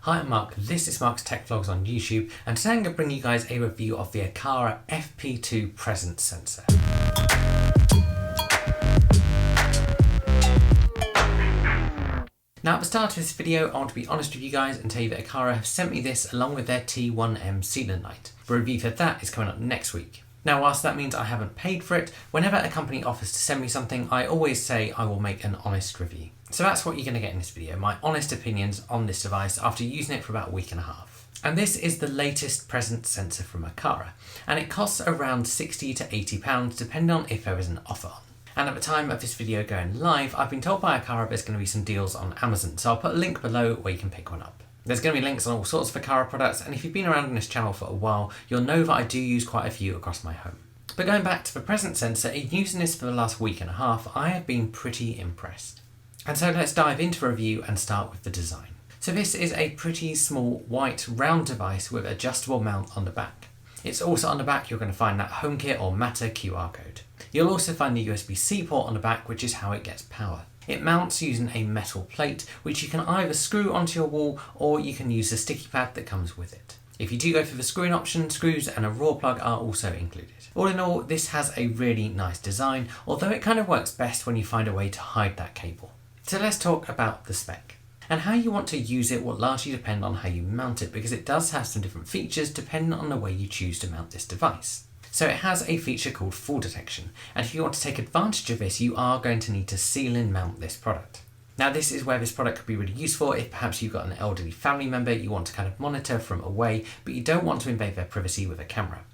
Hi, I'm Mark, this is Mark's Tech Vlogs on YouTube, and today I'm going to bring you guys a review of the Aqara FP2 Presence Sensor. Now at the start of this video, I want to be honest with you guys and tell you that Aqara have sent me this along with their T1M sealant light. The review for that is coming up next week. Now whilst that means I haven't paid for it, whenever a company offers to send me something, I always say I will make an honest review. So that's what you're going to get in this video, my honest opinions on this device after using it for about a week and a half. And this is the latest presence sensor from Aqara, and it costs around £60 to £80 depending on if there is an offer on. And at the time of this video going live, I've been told by Aqara there's going to be some deals on Amazon, so I'll put a link below where you can pick one up. There's going to be links on all sorts of Aqara products, and if you've been around on this channel for a while, you'll know that I do use quite a few across my home. But going back to the presence sensor, in using this for the last week and a half, I have been pretty impressed. And so let's dive into the review and start with the design. So this is a pretty small white round device with adjustable mount on the back. It's also on the back you're going to find that HomeKit or Matter QR code. You'll also find the USB-C port on the back, which is how it gets power. It mounts using a metal plate, which you can either screw onto your wall or you can use the sticky pad that comes with it. If you do go for the screwing option, screws and a raw plug are also included. All in all, this has a really nice design, although it kind of works best when you find a way to hide that cable. So let's talk about the spec. And how you want to use it will largely depend on how you mount it, because it does have some different features depending on the way you choose to mount this device. So it has a feature called fall detection, and if you want to take advantage of this, you are going to need to seal and mount this product. Now this is where this product could be really useful if perhaps you've got an elderly family member you want to kind of monitor from away, but you don't want to invade their privacy with a camera.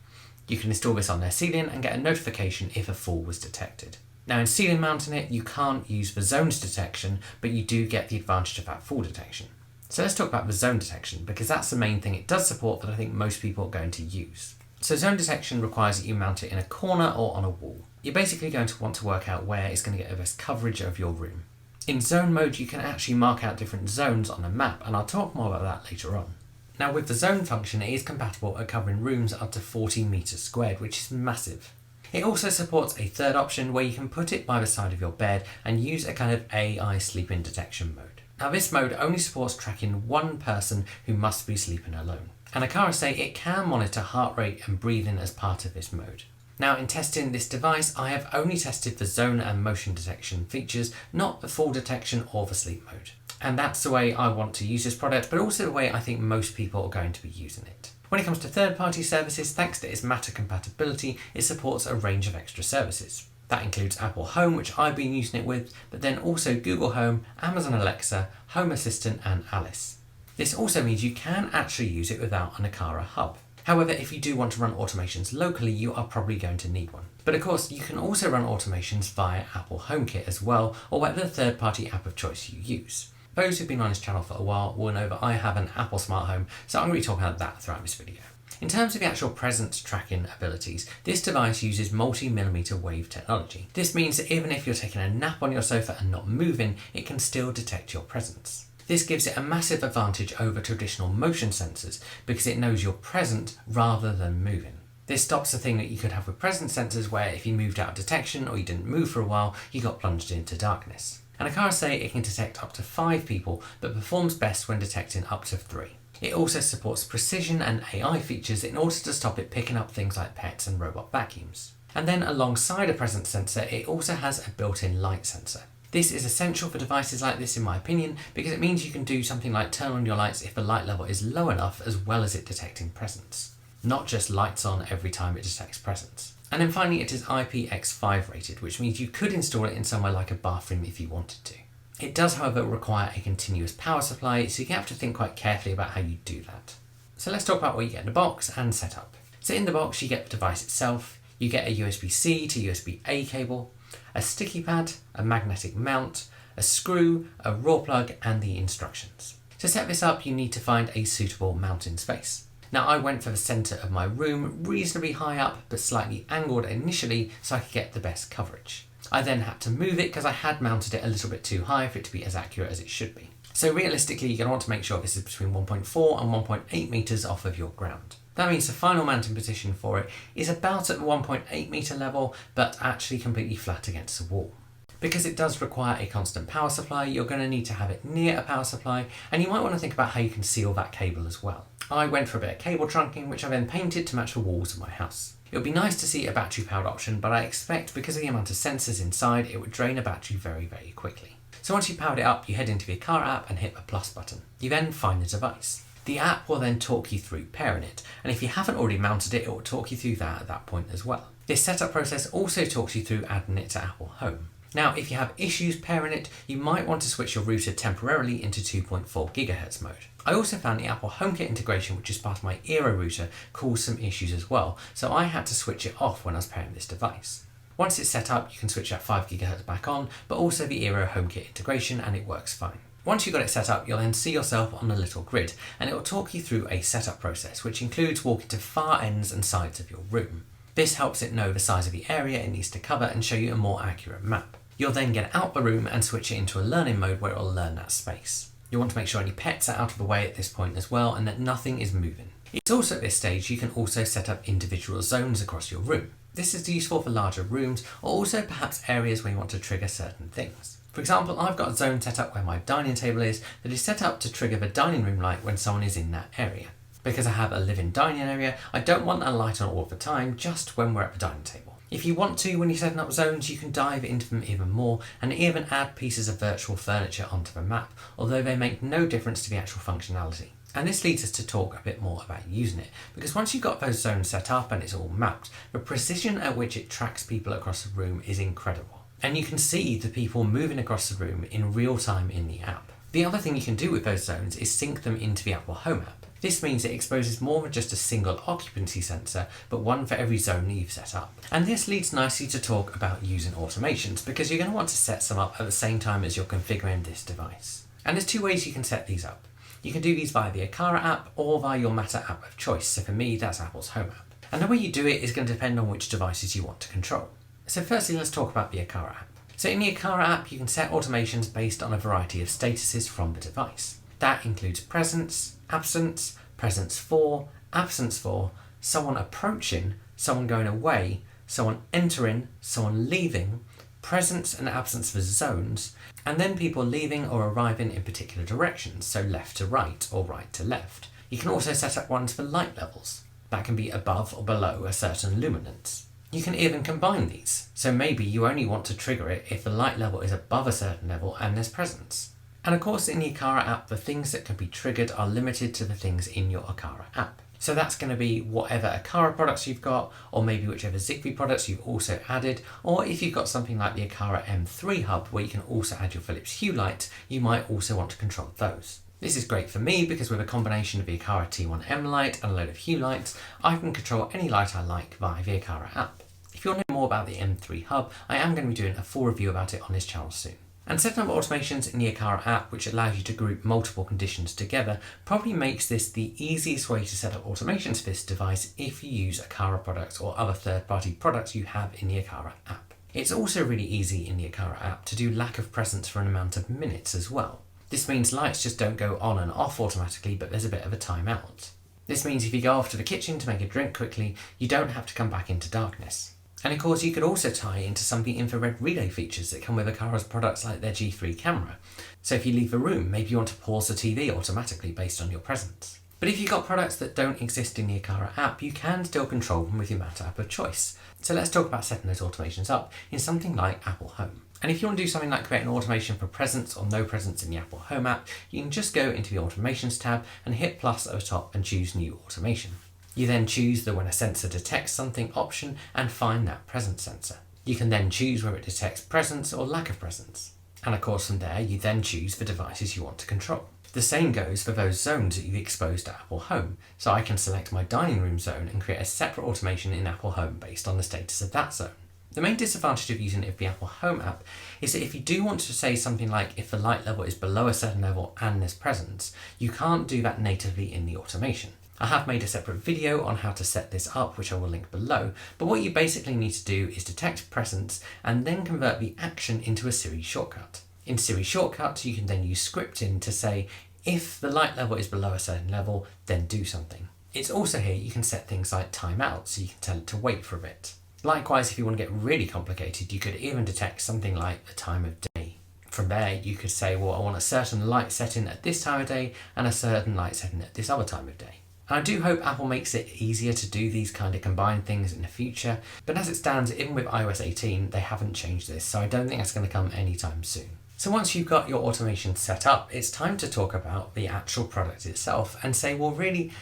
You can install this on their ceiling and get a notification if a fall was detected. Now in ceiling mounting it, you can't use the zones detection, but you do get the advantage of that fall detection. So let's talk about the zone detection, because that's the main thing it does support that I think most people are going to use. So zone detection requires that you mount it in a corner or on a wall. You're basically going to want to work out where it's going to get the best coverage of your room. In zone mode, you can actually mark out different zones on a map, and I'll talk more about that later on. Now with the zone function, it is compatible at covering rooms up to 40 meters squared, which is massive. It also supports a third option where you can put it by the side of your bed and use a kind of AI sleeping detection mode. Now this mode only supports tracking one person who must be sleeping alone. And Aqara say it can monitor heart rate and breathing as part of this mode. Now in testing this device, I have only tested the zone and motion detection features, not the fall detection or the sleep mode. And that's the way I want to use this product, but also the way I think most people are going to be using it. When it comes to third-party services, thanks to its Matter compatibility, it supports a range of extra services. That includes Apple Home, which I've been using it with, but then also Google Home, Amazon Alexa, Home Assistant and Alice. This also means you can actually use it without an Aqara hub. However, if you do want to run automations locally, you are probably going to need one. But of course, you can also run automations via Apple HomeKit as well, or whatever third-party app of choice you use. Those who've been on this channel for a while will know that I have an Apple smart home, so I'm going to be talking about that throughout this video. In terms of the actual presence tracking abilities, this device uses multi-millimeter wave technology. This means that even if you're taking a nap on your sofa and not moving, it can still detect your presence. This gives it a massive advantage over traditional motion sensors because it knows you're present rather than moving. This stops the thing that you could have with presence sensors where if you moved out of detection or you didn't move for a while, you got plunged into darkness. And Aqara say it can detect up to 5 people, but performs best when detecting up to 3. It also supports precision and AI features in order to stop it picking up things like pets and robot vacuums. And then alongside a presence sensor, it also has a built-in light sensor. This is essential for devices like this in my opinion, because it means you can do something like turn on your lights if the light level is low enough, as well as it detecting presence. Not just lights on every time it detects presence. And then finally, it is IPX5 rated, which means you could install it in somewhere like a bathroom if you wanted to. It does, however, require a continuous power supply, so you have to think quite carefully about how you do that. So let's talk about what you get in the box and setup. So in the box, you get the device itself, you get a USB-C to USB-A cable, a sticky pad, a magnetic mount, a screw, a raw plug, and the instructions. To set this up, you need to find a suitable mounting space. Now I went for the centre of my room, reasonably high up but slightly angled initially so I could get the best coverage. I then had to move it because I had mounted it a little bit too high for it to be as accurate as it should be. So realistically, you're going to want to make sure this is between 1.4 and 1.8 metres off of your ground. That means the final mounting position for it is about at the 1.8 metre level, but actually completely flat against the wall. Because it does require a constant power supply, you're going to need to have it near a power supply, and you might want to think about how you can seal that cable as well. I went for a bit of cable trunking, which I then painted to match the walls of my house. It would be nice to see a battery powered option, but I expect because of the amount of sensors inside, it would drain a battery very, very quickly. So once you've powered it up, you head into the Aqara app and hit the plus button. You then find the device. The app will then talk you through pairing it, and if you haven't already mounted it, it will talk you through that at that point as well. This setup process also talks you through adding it to Apple Home. Now, if you have issues pairing it, you might want to switch your router temporarily into 2.4 GHz mode. I also found the Apple HomeKit integration, which is part of my 𝐸RO router, caused some issues as well, so I had to switch it off when I was pairing this device. Once it's set up, you can switch that 5 GHz back on, but also the 𝐸RO HomeKit integration, and it works fine. Once you've got it set up, you'll then see yourself on a little grid, and it will talk you through a setup process, which includes walking to far ends and sides of your room. This helps it know the size of the area it needs to cover and show you a more accurate map. You'll then get out the room and switch it into a learning mode where it will learn that space. You want to make sure any pets are out of the way at this point as well, and that nothing is moving. It's also at this stage you can also set up individual zones across your room. This is useful for larger rooms, or also perhaps areas where you want to trigger certain things. For example, I've got a zone set up where my dining table is that is set up to trigger the dining room light when someone is in that area. Because I have a live-in dining area, I don't want that light on all the time, just when we're at the dining table. If you want to, when you're setting up zones, you can dive into them even more and even add pieces of virtual furniture onto the map, although they make no difference to the actual functionality. And this leads us to talk a bit more about using it, because once you've got those zones set up and it's all mapped, the precision at which it tracks people across the room is incredible. And you can see the people moving across the room in real time in the app. The other thing you can do with those zones is sync them into the Apple Home app. This means it exposes more than just a single occupancy sensor, but one for every zone that you've set up. And this leads nicely to talk about using automations, because you're going to want to set some up at the same time as you're configuring this device. And there's two ways you can set these up. You can do these via the Aqara app or via your Matter app of choice, so for me that's Apple's Home app. And the way you do it is going to depend on which devices you want to control. So firstly, let's talk about the Aqara app. So in the Aqara app, you can set automations based on a variety of statuses from the device. That includes presence, absence, presence for, absence for, someone approaching, someone going away, someone entering, someone leaving, presence and absence for zones, and then people leaving or arriving in particular directions, so left to right or right to left. You can also set up ones for light levels. That can be above or below a certain luminance. You can even combine these, so maybe you only want to trigger it if the light level is above a certain level and there's presence. And of course in the Aqara app, the things that can be triggered are limited to the things in your Aqara app. So that's going to be whatever Aqara products you've got, or maybe whichever Zigbee products you've also added, or if you've got something like the Aqara M3 hub where you can also add your Philips Hue lights, you might also want to control those. This is great for me because with a combination of the Aqara T1M light and a load of Hue lights, I can control any light I like via the Aqara app. If you want to know more about the M3 hub, I am going to be doing a full review about it on this channel soon. And setting up automations in the Aqara app, which allows you to group multiple conditions together, probably makes this the easiest way to set up automations for this device if you use Aqara products or other third-party products you have in the Aqara app. It's also really easy in the Aqara app to do lack of presence for an amount of minutes as well. This means lights just don't go on and off automatically, but there's a bit of a timeout. This means if you go off to the kitchen to make a drink quickly, you don't have to come back into darkness. And of course you could also tie into some of the infrared relay features that come with Aqara's products like their G3 camera. So if you leave the room, maybe you want to pause the TV automatically based on your presence. But if you've got products that don't exist in the Aqara app, you can still control them with your Matter app of choice. So let's talk about setting those automations up in something like Apple Home. And if you want to do something like create an automation for presence or no presence in the Apple Home app, you can just go into the Automations tab and hit plus at the top and choose New Automation. You then choose the when a sensor detects something option and find that presence sensor. You can then choose whether it detects presence or lack of presence. And of course from there you then choose the devices you want to control. The same goes for those zones that you've exposed to Apple Home. So I can select my dining room zone and create a separate automation in Apple Home based on the status of that zone. The main disadvantage of using it with the Apple Home app is that if you do want to say something like if the light level is below a certain level and there's presence, you can't do that natively in the automation. I have made a separate video on how to set this up, which I will link below, but what you basically need to do is detect presence and then convert the action into a Siri shortcut. In Siri shortcut, you can then use scripting to say, if the light level is below a certain level, then do something. It's also here you can set things like timeout, so you can tell it to wait for a bit. Likewise, if you want to get really complicated, you could even detect something like the time of day. From there, you could say, well, I want a certain light setting at this time of day and a certain light setting at this other time of day. And I do hope Apple makes it easier to do these kind of combined things in the future, but as it stands, even with iOS 18, they haven't changed this, so I don't think that's going to come anytime soon. So once you've got your automation set up, it's time to talk about the actual product itself and say, well, really,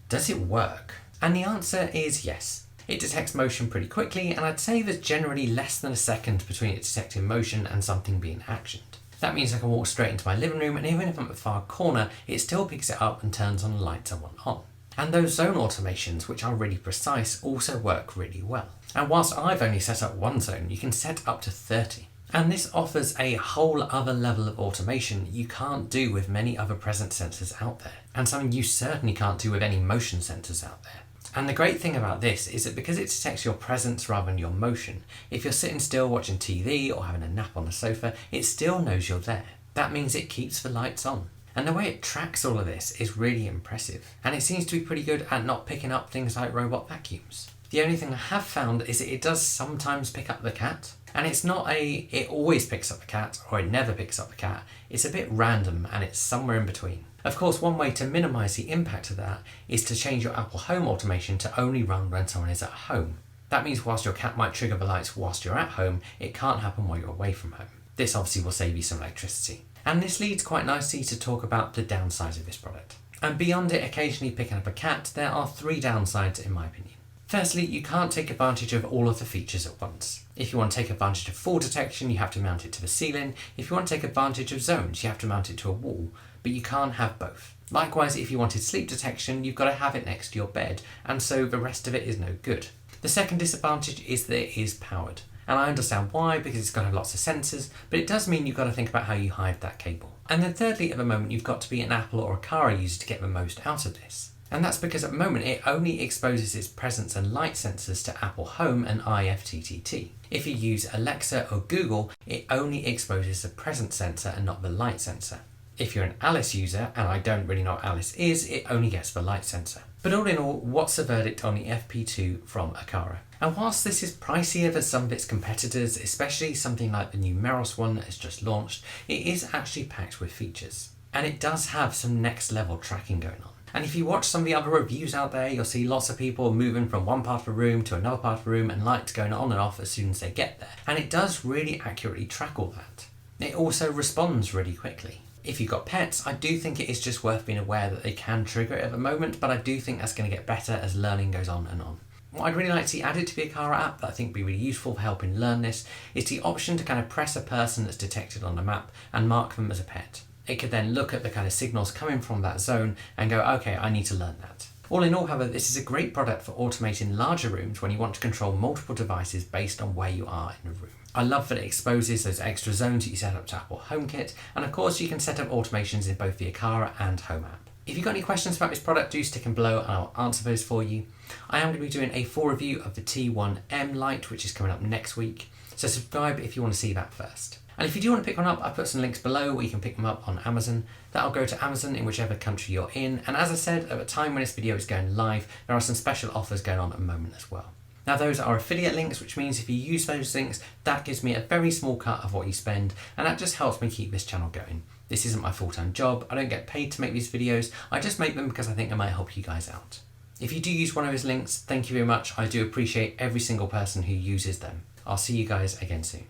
does it work? And the answer is yes. It detects motion pretty quickly, and I'd say there's generally less than a second between it detecting motion and something being actioned. That means I can walk straight into my living room, and even if I'm at the far corner, it still picks it up and turns on the lights I want on. And those zone automations, which are really precise, also work really well. And whilst I've only set up one zone, you can set up to 30. And this offers a whole other level of automation you can't do with many other presence sensors out there, and something you certainly can't do with any motion sensors out there. And the great thing about this is that because it detects your presence rather than your motion, if you're sitting still watching TV or having a nap on the sofa, it still knows you're there. That means it keeps the lights on. And the way it tracks all of this is really impressive. And it seems to be pretty good at not picking up things like robot vacuums. The only thing I have found is that it does sometimes pick up the cat. And it's not it always picks up the cat or it never picks up the cat. It's a bit random and it's somewhere in between. Of course, one way to minimise the impact of that is to change your Apple Home automation to only run when someone is at home. That means whilst your cat might trigger the lights whilst you're at home, it can't happen while you're away from home. This obviously will save you some electricity. And this leads quite nicely to talk about the downsides of this product. And beyond it occasionally picking up a cat, there are 3 downsides in my opinion. Firstly, you can't take advantage of all of the features at once. If you want to take advantage of fall detection, you have to mount it to the ceiling. If you want to take advantage of zones, you have to mount it to a wall. But you can't have both. Likewise, if you wanted sleep detection, you've got to have it next to your bed, and so the rest of it is no good. The second disadvantage is that it is powered. And I understand why, because it's got to have lots of sensors, but it does mean you've got to think about how you hide that cable. And then thirdly, at the moment, you've got to be an Apple or Aqara user to get the most out of this. And that's because at the moment, it only exposes its presence and light sensors to Apple Home and IFTTT. If you use Alexa or Google, it only exposes the presence sensor and not the light sensor. If you're an Alice user, and I don't really know what Alice is, it only gets the light sensor. But all in all, what's the verdict on the FP2 from Aqara? And whilst this is pricier than some of its competitors, especially something like the new Meros one that has just launched, it is actually packed with features. And it does have some next level tracking going on. And if you watch some of the other reviews out there, you'll see lots of people moving from one part of the room to another part of the room and lights going on and off as soon as they get there. And it does really accurately track all that. It also responds really quickly. If you've got pets, I do think it is just worth being aware that they can trigger it at the moment, but I do think that's going to get better as learning goes on and on. What I'd really like to see added to the Aqara app that I think would be really useful for helping learn this is the option to kind of press a person that's detected on the map and mark them as a pet. It could then look at the kind of signals coming from that zone and go, okay, I need to learn that. All in all, however, this is a great product for automating larger rooms when you want to control multiple devices based on where you are in a room. I love that it exposes those extra zones that you set up to Apple HomeKit, and of course you can set up automations in both the Aqara and Home app. If you've got any questions about this product, do stick them below and I'll answer those for you. I am going to be doing a full review of the T1M Lite, which is coming up next week, so subscribe if you want to see that first. And if you do want to pick one up, I put some links below where you can pick them up on Amazon. That'll go to Amazon in whichever country you're in, and as I said, at the time when this video is going live, there are some special offers going on at the moment as well. Now those are affiliate links, which means if you use those links, that gives me a very small cut of what you spend, and that just helps me keep this channel going. This isn't my full-time job, I don't get paid to make these videos, I just make them because I think they might help you guys out. If you do use one of those links, thank you very much, I do appreciate every single person who uses them. I'll see you guys again soon.